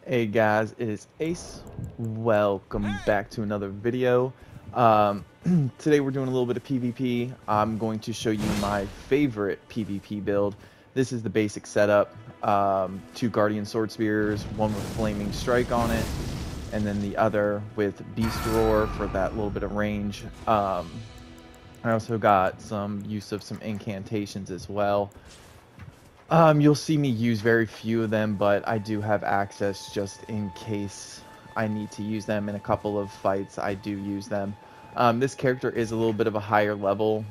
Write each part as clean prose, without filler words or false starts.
Hey guys, it is Ace. Welcome back to another video. Today we're doing a little bit of PvP. I'm going to show you my favorite PvP build. This is the basic setup. Two Guardian Sword Spears, one with Flaming Strike on it, and then the other with Beast Roar for that little bit of range. I also got some use of some incantations as well. You'll see me use very few of them, but I do have access just in case I need to use them in a couple of fights. I do use them. This character is a little bit of a higher level,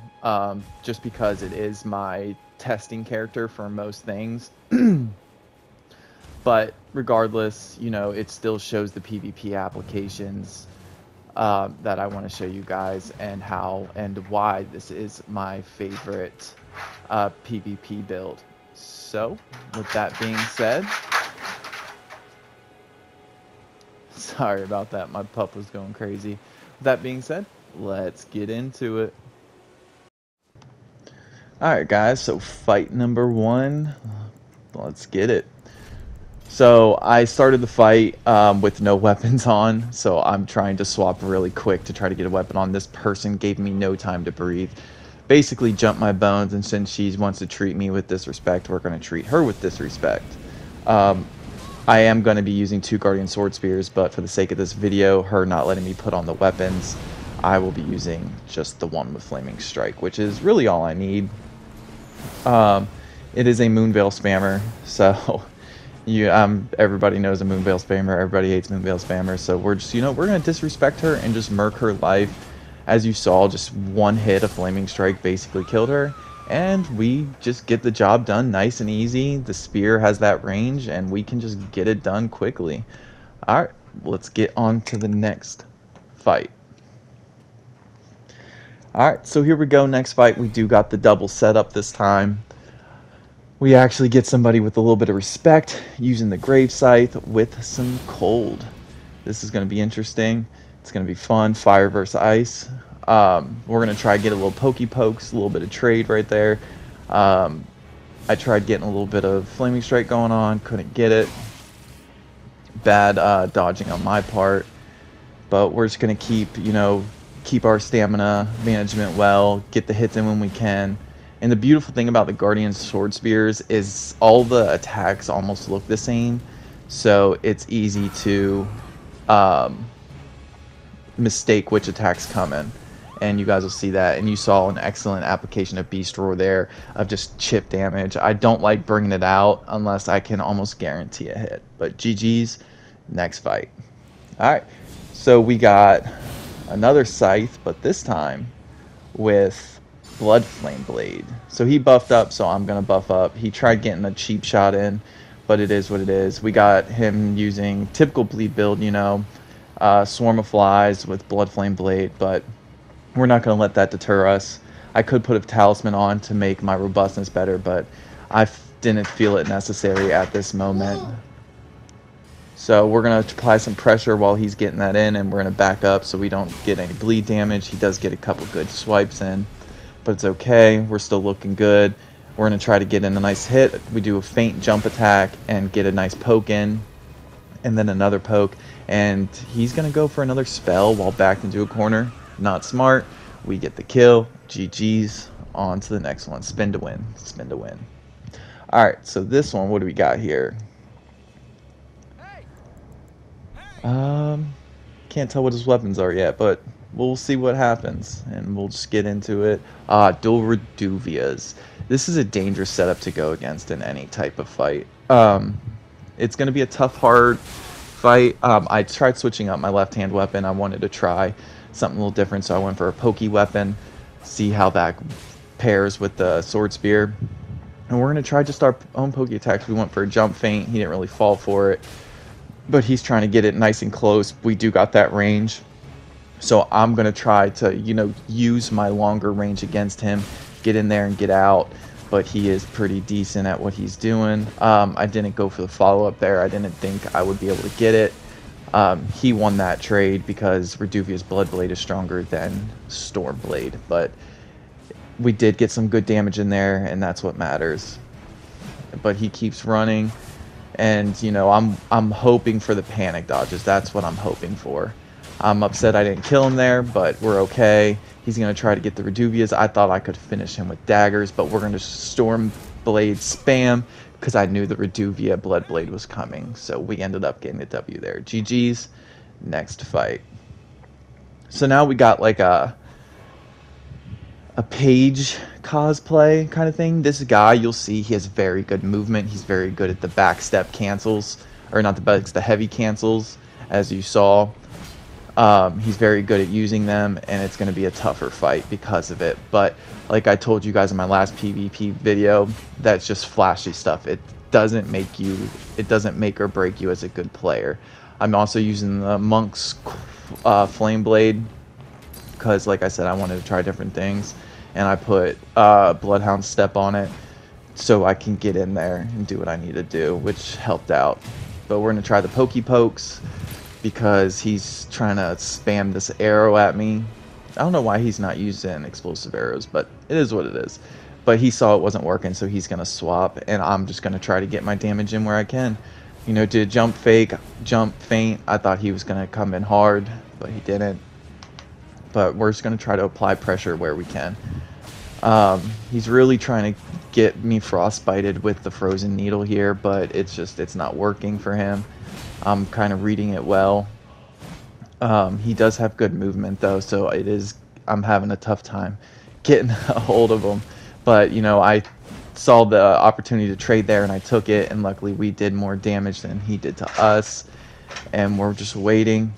just because it is my testing character for most things. But regardless, you know, it still shows the PvP applications that I want to show you guys and how and why this is my favorite PvP build. So, with that being said, sorry about that, my pup was going crazy. With that being said, let's get into it. Alright guys, so fight number one, let's get it. So I started the fight with no weapons on, so I'm trying to swap really quick to try to get a weapon on. This person gave me no time to breathe. Basically jumped my bones, and since she wants to treat me with disrespect, we're going to treat her with disrespect. I am going to be using two Guardian Sword Spears, but for the sake of this video, her not letting me put on the weapons, I will be using just the one with Flaming Strike, which is really all I need. It is a Moonveil spammer, so everybody knows a Moonveil spammer, everybody hates Moonveil spammers, so we're just, we're going to disrespect her and just murk her life. As you saw, just one hit of Flaming Strike basically killed her, and we just get the job done nice and easy. The spear has that range, and we can just get it done quickly. Alright, let's get on to the next fight. Alright, so here we go, next fight. We do got the double setup this time. We actually get somebody with a little bit of respect, using the Grave Scythe with some cold. This is going to be interesting. It's going to be fun. Fire versus ice. We're going to try to get a little pokey pokes, a little bit of trade right there. I tried getting a little bit of Flaming Strike going on. Couldn't get it. Bad dodging on my part. But we're just going to keep our stamina management well. Get the hits in when we can. And the beautiful thing about the Guardian Sword Spears is all the attacks almost look the same. So it's easy to mistake which attacks come in, and you guys will see that. And you saw an excellent application of Beast Roar there, of just chip damage. I don't like bringing it out unless I can almost guarantee a hit, but GG's. Next fight. Alright, so we got another Scythe, but this time with Blood Flame Blade. So he buffed up, so I'm gonna buff up. He tried getting a cheap shot in, but it is what it is. We got him using typical bleed build, Swarm of Flies with Blood Flame Blade, but we're not going to let that deter us. I could put a talisman on to make my robustness better, but I didn't feel it necessary at this moment. So we're going to apply some pressure while he's getting that in, and we're going to back up so we don't get any bleed damage. He does get a couple good swipes in, but it's okay. We're still looking good. We're going to try to get in a nice hit. We do a feint jump attack and get a nice poke in, and then another poke, and he's going to go for another spell while backed into a corner. Not smart. We get the kill. GG's. On to the next one. Spin to win. Spin to win. Alright, so this one, what do we got here? Can't tell what his weapons are yet, but we'll see what happens, and we'll just get into it. Dual Reduvias. This is a dangerous setup to go against in any type of fight. It's going to be a tough, hard fight. I tried switching up my left-hand weapon. I wanted to try something a little different, so I went for a pokey weapon, see how that pairs with the sword spear. And we're going to try just our own pokey attacks. We went for a jump feint. He didn't really fall for it, but he's trying to get it nice and close. We do got that range, so I'm going to try to, use my longer range against him, get in there and get out. But he is pretty decent at what he's doing. I didn't go for the follow-up there. I didn't think I would be able to get it. He won that trade because Reduvia's Blood Blade is stronger than Storm Blade. But we did get some good damage in there, and that's what matters. But he keeps running. And you know, I'm hoping for the panic dodges. That's what I'm hoping for. I'm upset I didn't kill him there, but we're okay. He's gonna try to get the Reduvias. I thought I could finish him with daggers, but we're gonna Storm Blade spam because I knew the Reduvia Blood Blade was coming. So we ended up getting the W there. GG's. Next fight. So now we got like a page cosplay kind of thing. This guy, you'll see, he has very good movement. He's very good at the backstep cancels, or not the backs, the heavy cancels, as you saw. He's very good at using them, and it's going to be a tougher fight because of it. But like I told you guys in my last PvP video, that's just flashy stuff. It doesn't make or break you as a good player. I'm also using the Monk's Flame Blade because, like I said, I wanted to try different things, and I put Bloodhound Step on it so I can get in there and do what I need to do, which helped out. But we're going to try the Pokey Pokes because he's trying to spam this arrow at me. I don't know why he's not using explosive arrows, but it is what it is. But he saw it wasn't working, so he's going to swap, and I'm just going to try to get my damage in where I can. You know, did jump fake, jump feint. I thought he was going to come in hard, but he didn't. But we're just going to try to apply pressure where we can. He's really trying to get me frostbited with the frozen needle here, but it's not working for him. I'm kind of reading it well. He does have good movement though, so I'm having a tough time getting a hold of him. But you know, I saw the opportunity to trade there and I took it, and luckily we did more damage than he did to us, and we're just waiting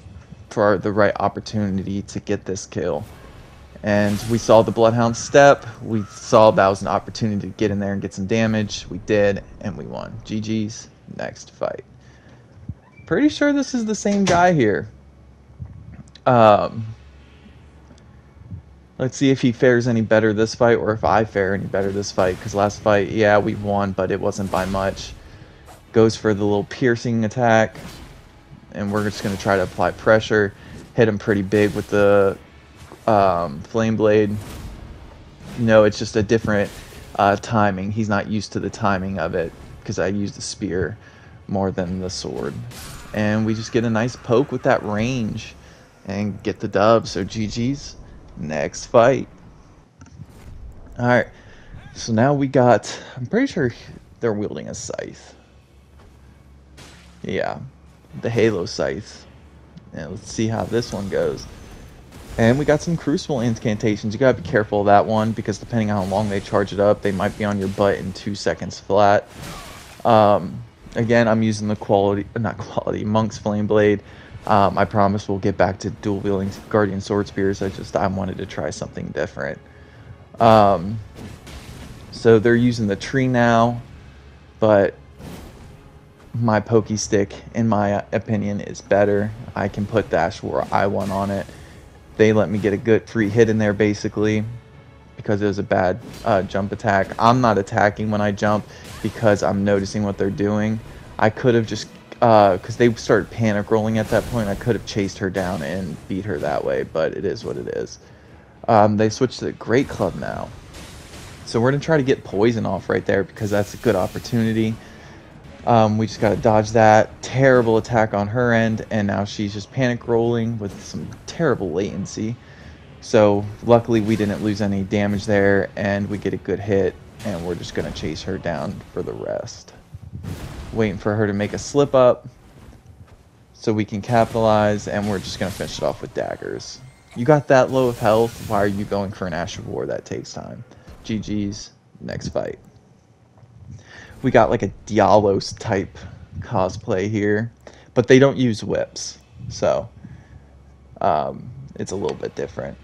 for the right opportunity to get this kill. And we saw the Bloodhound Step. We saw that was an opportunity to get in there and get some damage. We did, and we won. GG's. Next fight. Pretty sure this is the same guy here. Let's see if he fares any better this fight, or if I fare any better this fight. Because last fight, yeah, we won, but it wasn't by much. Goes for the little piercing attack. And we're just going to try to apply pressure. Hit him pretty big with the Flame Blade. No, it's just a different timing. He's not used to the timing of it, because I used the spear more than the sword. And we just get a nice poke with that range and get the dub. So GG's. Next fight. Alright, so now we got, I'm pretty sure they're wielding a scythe. Yeah, the Halo scythe. And let's see how this one goes. And we got some Crucible incantations. You gotta be careful of that one, because depending on how long they charge it up, they might be on your butt in 2 seconds flat. Again, I'm using the Monk's Flame Blade. I promise we'll get back to dual wielding Guardian Sword Spears. I wanted to try something different. So they're using the tree now, but my Pokey Stick, in my opinion, is better. I can put the Ashwar I1 on it. They let me get a good free hit in there, basically, because it was a bad jump attack. I'm not attacking when I jump because I'm noticing what they're doing. I could have just, because they started panic rolling at that point, I could have chased her down and beat her that way, but it is what it is. They switched to the Great Club now. So we're going to try to get poison off right there, because that's a good opportunity. We just got to dodge that. Terrible attack on her end, and now she's just panic rolling with some terrible latency. So luckily we didn't lose any damage there, and we get a good hit, and we're just going to chase her down for the rest. Waiting for her to make a slip up so we can capitalize, and we're just going to finish it off with daggers. You got that low of health, why are you going for an Ash of War? That takes time. GG's. Next fight. We got like a Dialos type cosplay here, but they don't use whips, so it's a little bit different.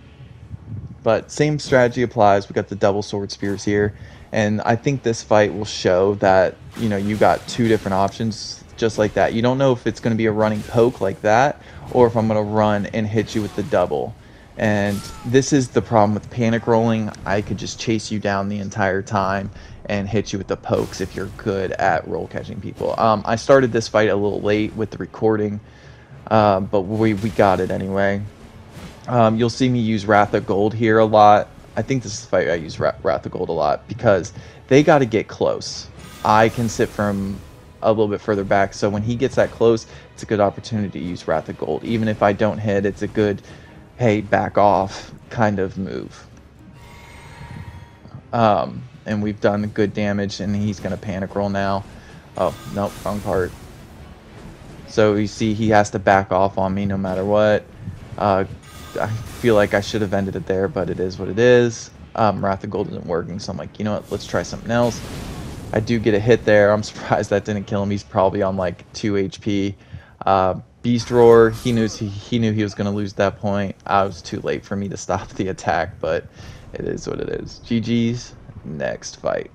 But same strategy applies. We got the double sword spears here, and I think this fight will show that, you know, you got 2 different options just like that. You don't know if it's going to be a running poke like that, or if I'm going to run and hit you with the double. And this is the problem with panic rolling. I could just chase you down the entire time and hit you with the pokes if you're good at roll catching people. I started this fight a little late with the recording, but we got it anyway. You'll see me use Wrath of Gold here a lot. I think this is the fight I use Wrath of Gold a lot, because they got to get close. I can sit from a little bit further back. So when he gets that close, it's a good opportunity to use Wrath of Gold. Even if I don't hit, it's a good, hey, back off kind of move. And we've done good damage, and he's going to panic roll now. Oh, nope, wrong part. So you see he has to back off on me no matter what. I feel like I should have ended it there, but it is what it is. Wrath of Gold isn't working, so I'm like, you know what, let's try something else. I do get a hit there. I'm surprised that didn't kill him. He's probably on like 2 HP. Beast Roar, he knew he was going to lose that point. I was too late for me to stop the attack, but it is what it is. GG's. Next fight.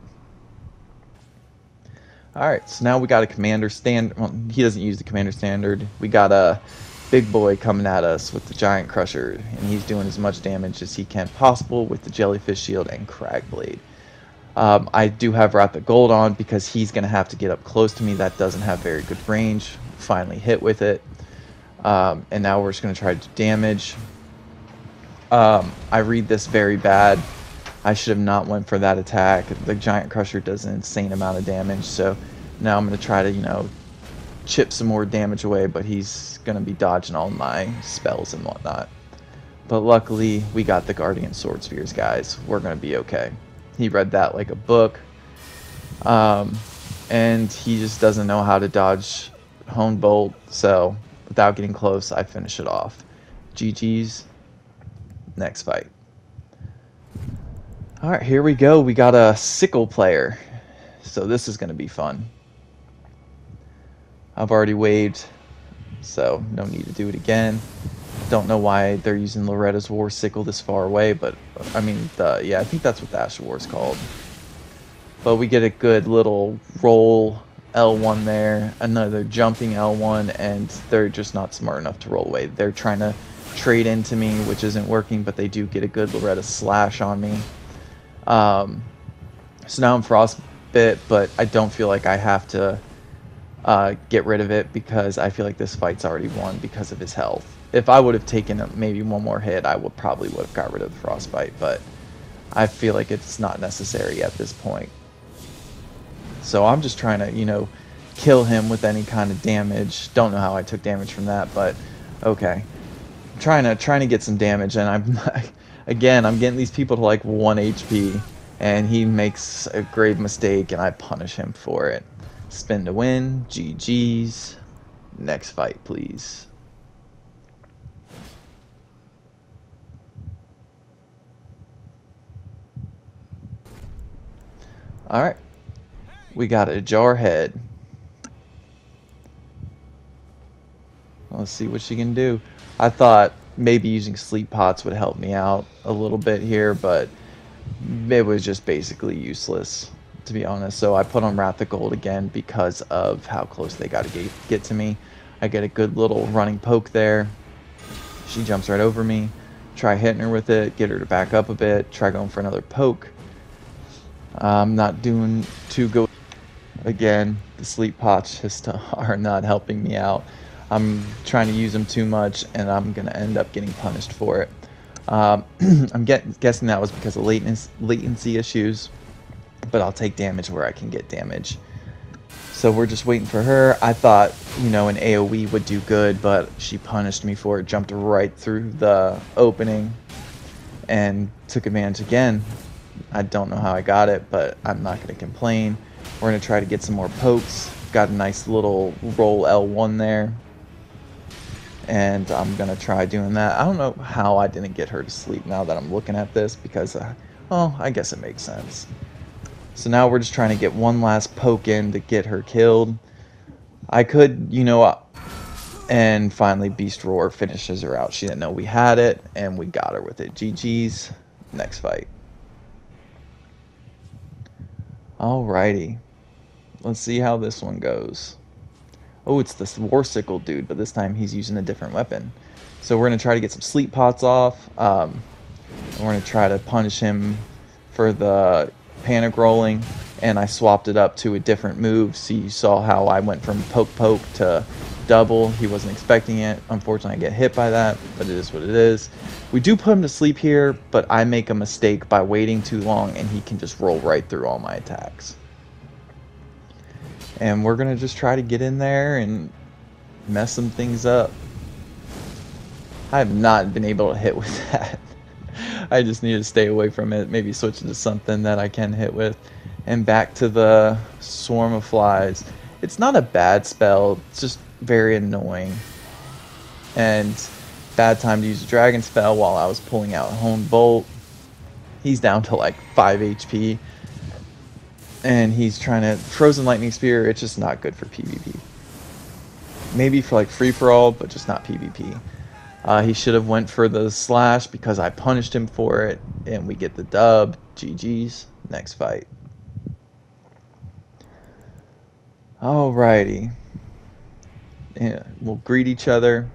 Alright, so now we got a commander standard. Well, he doesn't use the commander standard. We got a big boy coming at us with the giant crusher, and he's doing as much damage as he can possible with the jellyfish shield and crag blade. I do have Wrath of Gold on because he's going to have to get up close to me. That doesn't have very good range. Finally hit with it. And now we're just going to try to do damage. I read this very bad. I should have not went for that attack. The giant crusher does an insane amount of damage. So now I'm going to try to, you know, chip some more damage away. But he's going to be dodging all my spells and whatnot. But luckily, we got the Guardian Sword Spears, guys. We're going to be okay. He read that like a book. And he just doesn't know how to dodge Hone Bolt. So without getting close, I finish it off. GG's. Next fight. Alright, here we go. We got a sickle player. So this is going to be fun. I've already waved, so no need to do it again. Don't know why they're using Loretta's War Sickle this far away, but I mean, yeah, I think that's what the Ash War is called. But we get a good little roll L1 there, another jumping L1, and they're just not smart enough to roll away. They're trying to trade into me, which isn't working, but they do get a good Loretta slash on me. So now I'm frostbit, but I don't feel like I have to get rid of it because I feel like this fight's already won because of his health. If I would have taken maybe one more hit, I probably would have got rid of the frostbite, but I feel like it's not necessary at this point. So I'm just trying to, you know, kill him with any kind of damage. Don't know how I took damage from that, but okay. I'm trying to get some damage, and I'm getting these people to like 1 HP, and he makes a grave mistake, and I punish him for it. Spin to win. GG's. Next fight, please. Alright. We got a Jarhead. Let's see what she can do. I thought maybe using sleep pots would help me out a little bit here, but it was just basically useless, to be honest. So I put on Wrath of Gold again because of how close they got to get to me. I get a good little running poke there. She jumps right over me. Try hitting her with it, get her to back up a bit, try going for another poke. I'm not doing too good. Again, the sleep pots just are not helping me out. I'm trying to use them too much, and I'm going to end up getting punished for it. I'm guessing that was because of latency issues, but I'll take damage where I can get damage. So we're just waiting for her. I thought, you know, an AoE would do good, but she punished me for it, jumped right through the opening, and took advantage again. I don't know how I got it, but I'm not going to complain. We're going to try to get some more pokes. Got a nice little roll L1 there. And I'm going to try doing that. I don't know how I didn't get her to sleep now that I'm looking at this because, well, I guess it makes sense. So now we're just trying to get one last poke in to get her killed. I could, you know, and finally Beast Roar finishes her out. She didn't know we had it, and we got her with it. GG's. Next fight. Alrighty. Let's see how this one goes. Oh, it's this War Sickle dude, but this time he's using a different weapon. So we're going to try to get some sleep pots off. And we're going to try to punish him for the panic rolling. And I swapped it up to a different move. So you saw how I went from poke to double. He wasn't expecting it. Unfortunately, I get hit by that, but it is what it is. We do put him to sleep here, but I make a mistake by waiting too long, and he can just roll right through all my attacks. And we're going to just try to get in there and mess some things up. I have not been able to hit with that. I just need to stay away from it. Maybe switch into something that I can hit with. And back to the Swarm of Flies. It's not a bad spell. It's just very annoying. And bad time to use a dragon spell while I was pulling out Hone Bolt. He's down to like 5 HP. And he's trying to... Frozen Lightning Spear, it's just not good for PvP. Maybe for like free-for-all, but just not PvP. He should have went for the slash because I punished him for it. And we get the dub. GG's. Next fight. Alrighty. Yeah, we'll greet each other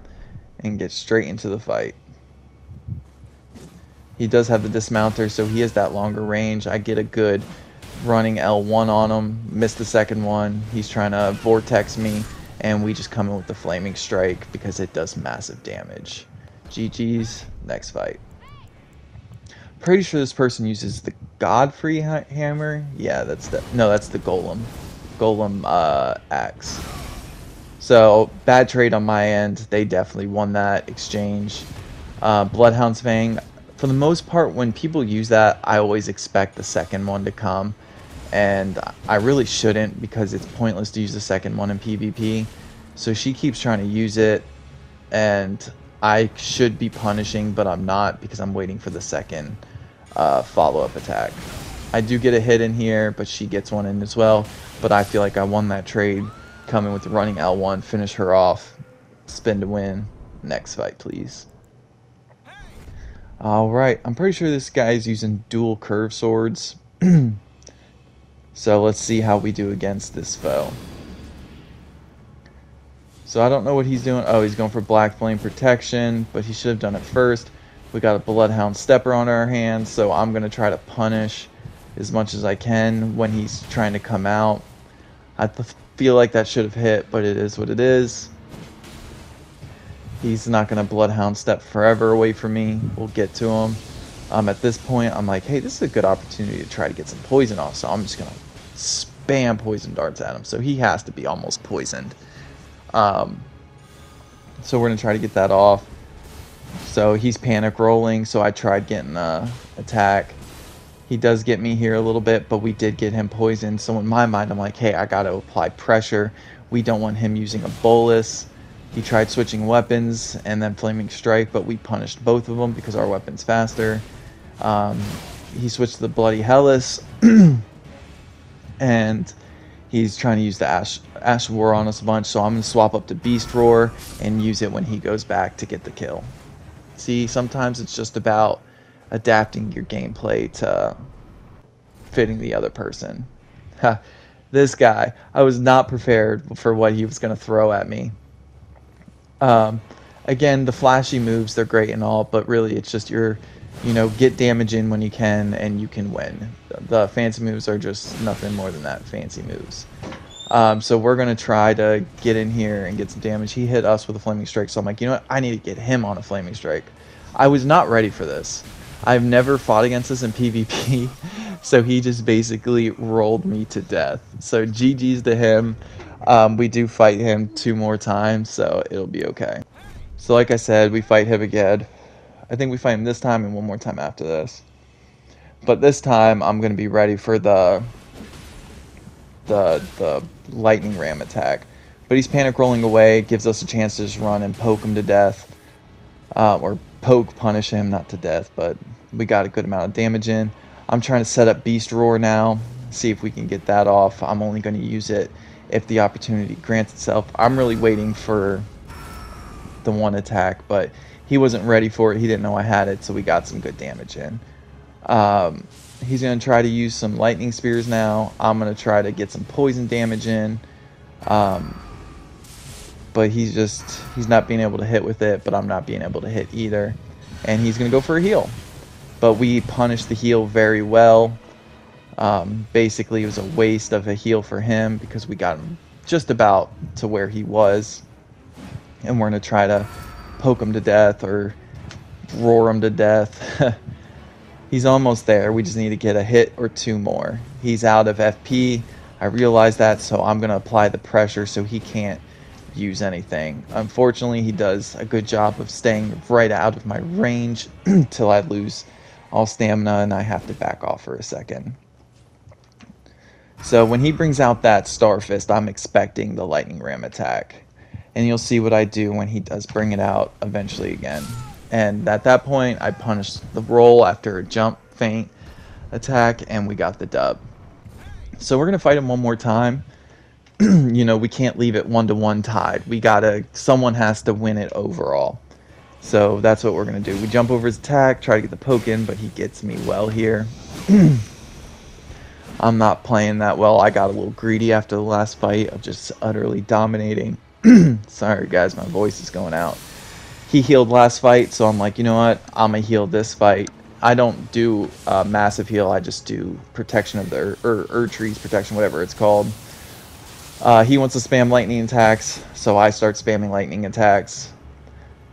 and get straight into the fight. He does have the dismounter, so he has that longer range. I get a good running L1 on him, miss the second one. He's trying to vortex me, and we just come in with the flaming strike because it does massive damage. GG's. Next fight. Pretty sure this person uses the Godfrey hammer. Yeah, that's the Golem axe. So bad trade on my end. They definitely won that exchange. Bloodhound's Fang. For the most part, when people use that, I always expect the second one to come. And I really shouldn't because it's pointless to use the second one in PvP. So she keeps trying to use it. And I should be punishing, but I'm not because I'm waiting for the second follow-up attack. I do get a hit in here, but she gets one in as well. But I feel like I won that trade. Coming with the running L1, finish her off, spin to win. Next fight, please. Alright, I'm pretty sure this guy is using dual curve swords. So let's see how we do against this foe. So I don't know what he's doing. Oh, he's going for Black Flame Protection, but he should have done it first. We got a Bloodhound Stepper on our hands, so I'm going to try to punish as much as I can when he's trying to come out. I feel like that should have hit, but it is what it is. He's not going to Bloodhound Step forever away from me. We'll get to him. At this point, I'm like, hey, this is a good opportunity to try to get some poison off, so I'm just going to spam poison darts at him. So he has to be almost poisoned. So we're going to try to get that off. So he's panic rolling, so I tried getting an attack. He does get me here a little bit, but we did get him poisoned. So in my mind, I'm like, hey, I got to apply pressure. We don't want him using a bolus. He tried switching weapons and then Flaming Strike, but we punished both of them because our weapon's faster. He switched to the Bloody Hellas, and he's trying to use the Ash Roar on us a bunch, so I'm going to swap up to Beast Roar and use it when he goes back to get the kill. See, sometimes it's just about adapting your gameplay to fitting the other person. This guy, I was not prepared for what he was going to throw at me. Again, the flashy moves, they're great and all, but really it's just get damage in when you can and you can win. The fancy moves are just nothing more than that, fancy moves. So we're going to try to get in here and get some damage. He hit us with a Flaming Strike, so I'm like, you know what, I need to get him on a Flaming Strike. I was not ready for this. I've never fought against this in PvP, so he just basically rolled me to death. So GG's to him. We do fight him 2 more times, so it'll be okay. So like I said, we fight him again. I think we fight him this time and 1 more time after this. But this time, I'm going to be ready for the lightning ram attack. But he's panic rolling away, gives us a chance to just run and poke him to death. Or punish him, not to death, but we got a good amount of damage in. I'm trying to set up Beast Roar now, see if we can get that off. I'm only going to use it if the opportunity grants itself. I'm really waiting for the one attack, but he wasn't ready for it. He didn't know I had it, so we got some good damage in. He's going to try to use some lightning spears now. I'm going to try to get some poison damage in. But he's not being able to hit with it, but I'm not being able to hit either. And he's going to go for a heal. But we punished the heal very well. Basically, it was a waste of a heal for him because we got him just about to where he was. And we're going to try to poke him to death or roar him to death. He's almost there. We just need to get a hit or 2 more. He's out of FP. I realize that, so I'm going to apply the pressure so he can't use anything. Unfortunately, he does a good job of staying right out of my range till I lose all stamina and I have to back off for a second. So when he brings out that Star Fist, I'm expecting the Lightning Ram attack. And you'll see what I do when he does bring it out eventually again. And at that point, I punish the roll after a jump feint attack, and we got the dub. So we're going to fight him one more time. You know, we can't leave it 1-1 tied. Someone has to win it overall. So that's what we're going to do. We jump over his attack, try to get the poke in, but he gets me well here. I'm not playing that well. I got a little greedy after the last fight of just utterly dominating. Sorry guys, my voice is going out. He healed last fight, so I'm like, you know what? I'm going to heal this fight. I don't do massive heal. I just do protection of the trees protection, whatever it's called. He wants to spam lightning attacks, so I start spamming lightning attacks.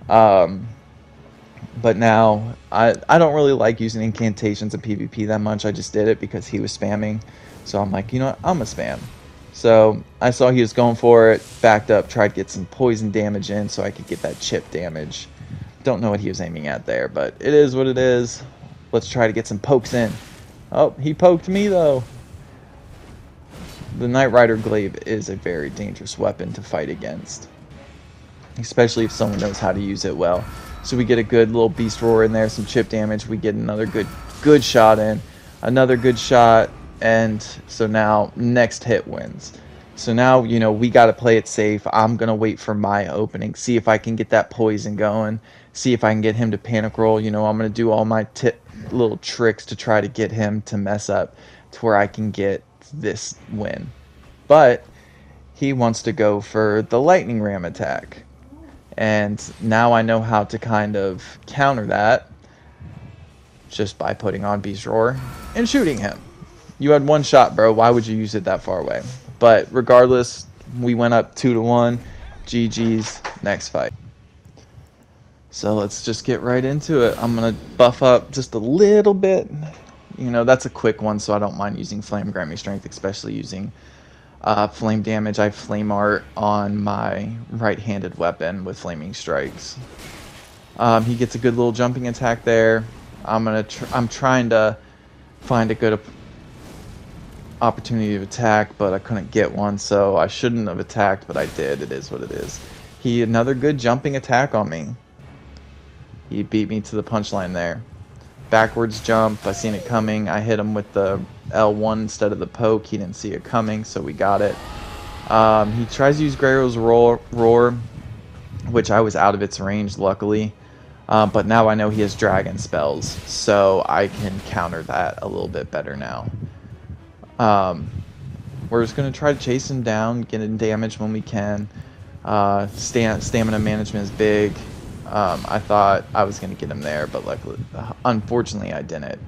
But now, I don't really like using incantations in PvP that much. I just did it because he was spamming. So I'm like, you know what? I'm going to spam. So I saw he was going for it, backed up, tried to get some poison damage in so I could get that chip damage. Don't know what he was aiming at there, but it is what it is. Let's try to get some pokes in. Oh, he poked me though. The Knight Rider Glaive is a very dangerous weapon to fight against, especially if someone knows how to use it well. So we get a good little beast roar in there, some chip damage. We get another good shot in, another good shot, and so now next hit wins. So now, you know, we got to play it safe. I'm going to wait for my opening, see if I can get that poison going, see if I can get him to panic roll. You know, I'm going to do all my little tricks to try to get him to mess up to where I can get this win. But he wants to go for the lightning ram attack. And now I know how to kind of counter that just by putting on Beast Roar and shooting him. You had one shot, bro. Why would you use it that far away? But regardless, we went up 2-1. GG's. Next fight. So let's just get right into it. I'm going to buff up just a little bit. You know, that's a quick one, so I don't mind using Flame Grant Me Strength, especially using flame damage. I have flame art on my right-handed weapon with flaming strikes. He gets a good little jumping attack there. I'm trying to find a good opportunity to attack, but I couldn't get one, so I shouldn't have attacked, but I did. It is what it is. Another good jumping attack on me. He beat me to the punchline there. Backwards jump, I seen it coming. I hit him with the L1 instead of the poke. He didn't see it coming, so we got it. He tries to use Greyro's roar, which I was out of its range, luckily. But now I know he has dragon spells, so I can counter that a little bit better now. We're just going to try to chase him down, get him damage when we can. Stamina management is big. I thought I was going to get him there, but luckily, unfortunately I didn't.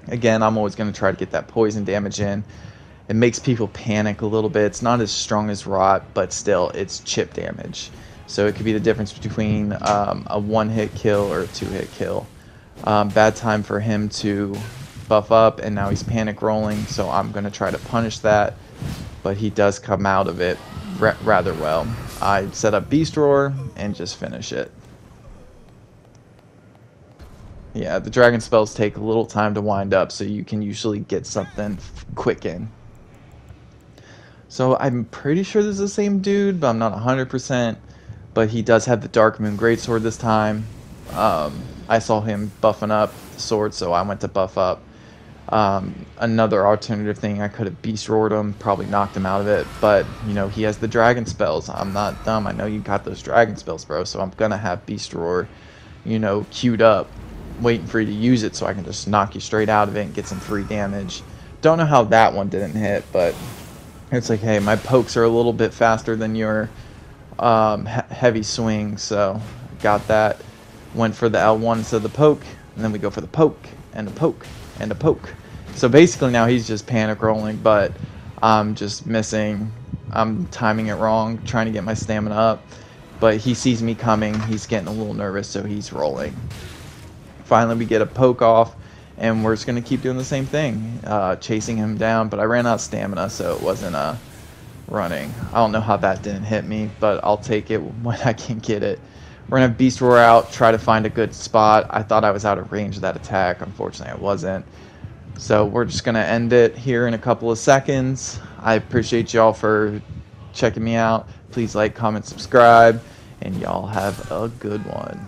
Again, I'm always going to try to get that poison damage in. It makes people panic a little bit. It's not as strong as Rot, but still, it's chip damage. So it could be the difference between a one-hit kill or a two-hit kill. Bad time for him to buff up, and now he's panic rolling, so I'm going to try to punish that. But he does come out of it rather well. I set up Beast Roar and just finish it. Yeah, the dragon spells take a little time to wind up, so you can usually get something quick in. So I'm pretty sure this is the same dude, but I'm not 100%. But he does have the Dark Moon Greatsword this time. I saw him buffing up the sword, so I went to buff up. Another alternative thing, I could have Beast Roared him, probably knocked him out of it. But, you know, he has the dragon spells. I'm not dumb. I know you got those dragon spells, bro. So I'm going to have Beast Roar, you know, queued up, waiting for you to use it so I can just knock you straight out of it and get some free damage. Don't know how that one didn't hit, but it's like, hey, my pokes are a little bit faster than your heavy swing, so got that. Went for the L1 instead of the poke, and then we go for the poke, and a poke, and a poke. So basically now he's just panic rolling, but I'm just missing. I'm timing it wrong, trying to get my stamina up. But he sees me coming, he's getting a little nervous, so he's rolling. Finally we get a poke off, and we're just going to keep doing the same thing, chasing him down. But I ran out of stamina, so it wasn't running. I don't know how that didn't hit me, but I'll take it when I can get it. We're going to Beast Roar out, try to find a good spot. I thought I was out of range of that attack. Unfortunately, I wasn't. So we're just going to end it here in a couple of seconds. I appreciate y'all for checking me out. Please like, comment, subscribe, and y'all have a good one.